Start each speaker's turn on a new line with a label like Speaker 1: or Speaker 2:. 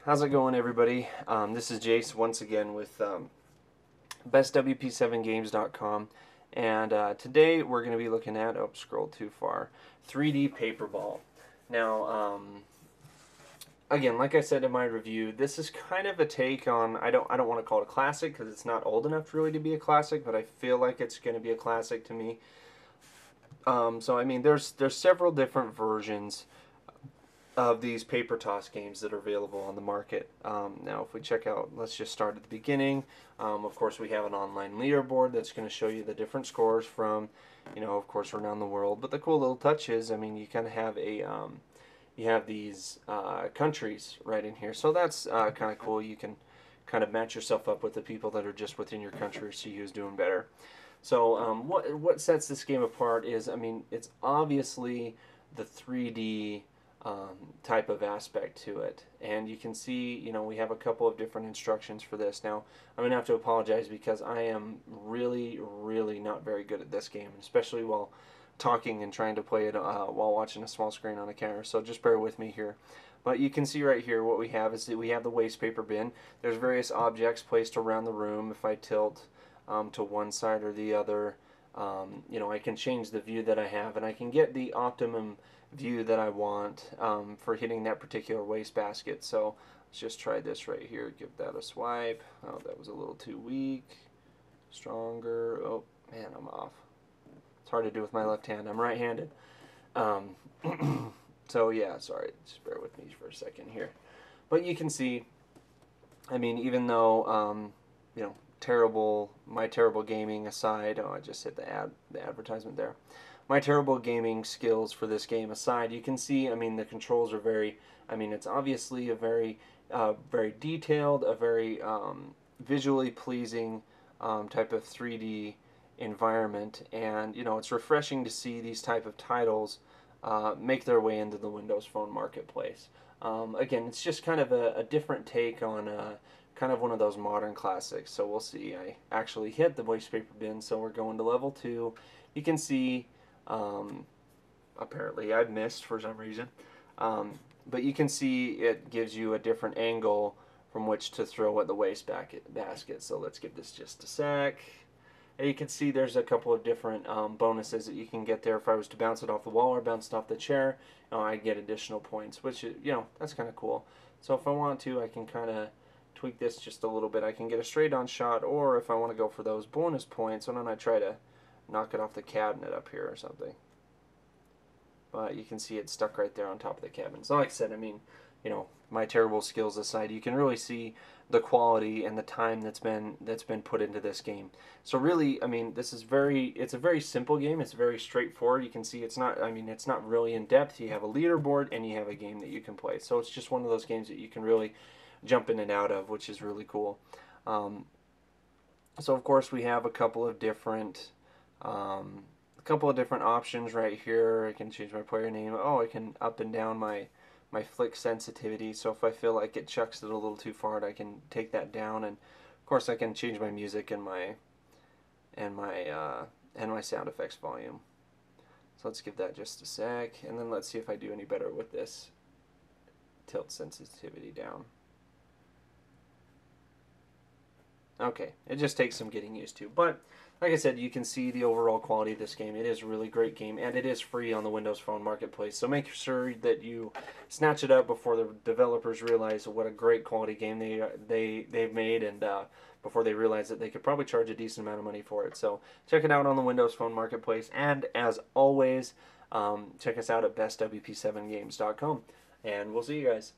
Speaker 1: How's it going, everybody? This is Jace once again with bestwp7games.com, and today we're going to be looking at, oh, scroll too far, 3D Paperball. Now, again, like I said in my review, this is kind of a take on, I don't want to call it a classic because it's not old enough really to be a classic, but I feel like it's going to be a classic to me. So I mean, there's several different versions of these paper toss games that are available on the market. Now, if we check out, let's just start at the beginning. Of course, we have an online leaderboard that's going to show you the different scores from, of course, around the world. But the cool little touch is, I mean, you kind of have you have these countries right in here. So that's kind of cool. You can kind of match yourself up with the people that are just within your country, see who's doing better. So what sets this game apart is, I mean, it's obviously the 3D type of aspect to it, and you can see, we have a couple of different instructions for this. Now, I'm gonna have to apologize because I am really not very good at this game, especially while talking and trying to play it while watching a small screen on a camera, so just bear with me here. But you can see right here what we have is that we have the waste paper bin. There's various objects placed around the room. If I tilt to one side or the other, I can change the view that I have, and I can get the optimum view that I want for hitting that particular waste basket. So let's just try this right here. Give that a swipe. Oh, that was a little too weak. Stronger. Oh, man, I'm off. It's hard to do with my left hand. I'm right-handed. So yeah, sorry. Just bear with me for a second here. But you can see, I mean, even though, my terrible gaming aside, oh, I just hit the advertisement there. My terrible gaming skills for this game aside, you can see, I mean, the controls are very, I mean, it's obviously a very, very detailed, a very visually pleasing type of 3D environment, and, it's refreshing to see these type of titles make their way into the Windows Phone marketplace. Again, it's just kind of a different take on kind of one of those modern classics. So we'll see. I actually hit the waste paper bin, so we're going to level 2. You can see, apparently I've missed for some reason, but you can see it gives you a different angle from which to throw at the waste basket. So let's give this just a sec. And you can see there's a couple of different bonuses that you can get there. If I was to bounce it off the wall or bounce it off the chair, I get additional points, which, that's kind of cool. So if I want to, I can kind of tweak this just a little bit. I can get a straight on shot, or if I want to go for those bonus points, why don't I try to knock it off the cabinet up here or something. But you can see it's stuck right there on top of the cabinet. So like I said, I mean, my terrible skills aside, you can really see the quality and the time that's been put into this game. So really, I mean, it's a very simple game. It's very straightforward. You can see it's not really in depth. You have a leaderboard and you have a game that you can play. So it's just one of those games that you can really jump in and out of, which is really cool. So of course we have a couple of different options right here. I can change my player name. Oh, I can up and down my flick sensitivity. So if I feel like it chucks it a little too far, I can take that down, and of course I can change my music and my sound effects volume. So let's give that just a sec, and then let's see if I do any better with this tilt sensitivity down. Okay, it just takes some getting used to, but like I said, you can see the overall quality of this game. It is a really great game, and it is free on the Windows Phone marketplace, so make sure that you snatch it up before the developers realize what a great quality game they've made, and before they realize that they could probably charge a decent amount of money for it. So check it out on the Windows Phone marketplace, and as always, check us out at bestwp7games.com, and we'll see you guys.